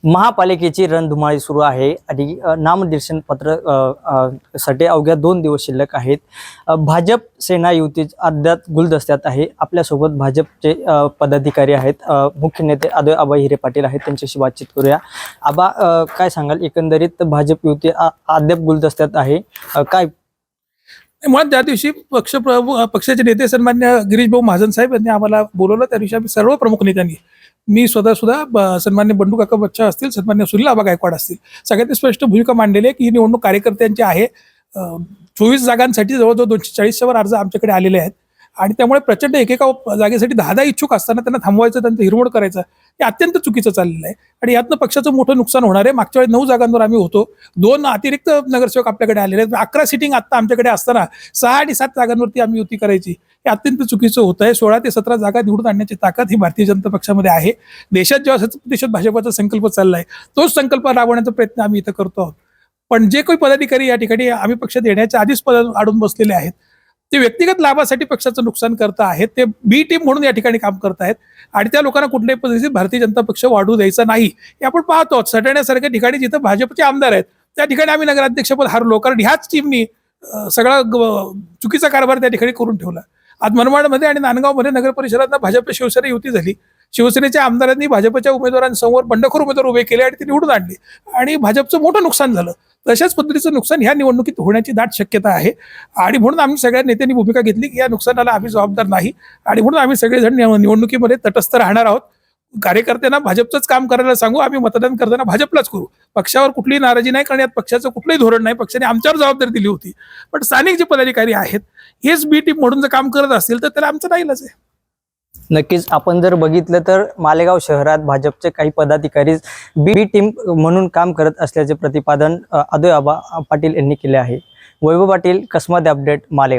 महापालिकेची रणधुमाळी सुरू आहे आणि नामनिर्देशन पत्र साठी अवघ्या 2 दिवस शिल्लक आहेत। भाजप सेना युती अद्याप गुलदस्त्यात आहे। आपल्यासोबत भाजपचे पदाधिकारी आहेत, मुख्य नेते अद्वै आबा हिरे पाटील आहेत, त्यांच्याशी बातचीत करूया। आबा, काय सांगाल, एकंदरीत भाजप युती अद्याप गुलदस्त्यात आहे, काय? मुळात ज्या दिवशी पक्षाचे नेते सन्मान्य गिरीश भाऊ महाजन साहेब यांनी आम्हाला बोलवलं, त्या दिवशी आम्ही सर्व प्रमुख नेत्यांनी, मी स्वतः सुद्धा, सन्मान्य बंडू काका बच्चा असतील, सन्मान्य सुनील आबा गायकवाड असतील, सगळ्यांनी स्पष्ट भूमिका मांडलेली आहे की ही निवडणूक कार्यकर्त्यांची आहे। 24 जागांसाठी जवळजवळ 240च्या वर अर्ज आमच्याकडे आलेले आहेत आणि त्यामुळे प्रचंड एकेका जागेसाठी 10 इच्छुक असताना त्यांना थांबवायचं, त्यांचं हिरमोड करायचं हे अत्यंत चुकीचं चाललेलं आहे आणि यातनं पक्षाचं मोठं नुकसान होणार आहे। मागच्या वेळी 9 जागांवर आम्ही होतो, 2 अतिरिक्त नगरसेवक आपल्याकडे आलेले आहेत, 11 सिटिंग आता आमच्याकडे असताना 6 आणि 7 जागांवरती आम्ही युती करायची, हे अत्यंत चुकीचं होत आहे। 16 ते 17 जागा निवडून आणण्याची ताकद ही भारतीय जनता पक्षामध्ये आहे। देशात जेव्हा देशात भाजपचा संकल्प चाललाय, तोच संकल्प राबवण्याचा प्रयत्न आम्ही इथं करतो आहोत। पण जे काही पदाधिकारी या ठिकाणी आम्ही पक्षात येण्याच्या आधीच पद अडून बसलेले आहेत, ते व्यक्तिगत लाभासाठी पक्षाचं नुकसान करत आहेत, ते बी टीम म्हणून या ठिकाणी काम करत आहेत आणि त्या लोकांना कुठल्याही पद्धतीने भारतीय जनता पक्ष वाढू द्यायचा नाही, हे आपण पाहतो। सटाण्यासारख्या ठिकाणी जिथं भाजपचे आमदार आहेत त्या ठिकाणी आम्ही नगराध्यक्षपद हारलो, कारण ह्याच टीमनी सगळा चुकीचा कारभार त्या ठिकाणी करून ठेवला। आज मनमाडमध्ये आणि नांदगावमध्ये नगर परिषदांना भाजप शिवसेना युती झाली, शिवसेनेच्या आमदारांनी भाजपच्या उमेदवारांसमोर बंडखोर उमेदवार उभे केले आणि ते निवडून आणले आणि भाजपचं मोठं नुकसान झालं। तशाच पद्धतीचं नुकसान ह्या निवडणुकीत होण्याची दाट शक्यता आहे आणि म्हणून आम्ही सगळ्या नेत्यांनी भूमिका घेतली की या नुकसानाला आम्ही जबाबदार नाही आणि म्हणून आम्ही सगळेजण निवडणुकीमध्ये तटस्थ राहणार आहोत। कार्यकर्त्यांना भाजपचंच काम करायला सांगू, आम्ही मतदान करताना भाजपलाच करू, पक्षावर कुठलीही नाराजी नाही, कारण यात पक्षाचं कुठलंही धोरण नाही, पक्षाने आमच्यावर जबाबदारी दिली होती। पण स्थानिक जे पदाधिकारी आहेत हेच बी टीम म्हणून जर काम करत असतील तर त्याला आमचं नाईलाज आहे। नक्कीच, आपण जर बघितलं तर मालेगाव शहरात भाजपचे काही पदाधिकारी बी टीम म्हणून काम करत असल्याचे प्रतिपादन अद्वै आबा पाटील यांनी केले आहे। वैभव पाटील, कसमाते अपडेट, मालेगाव।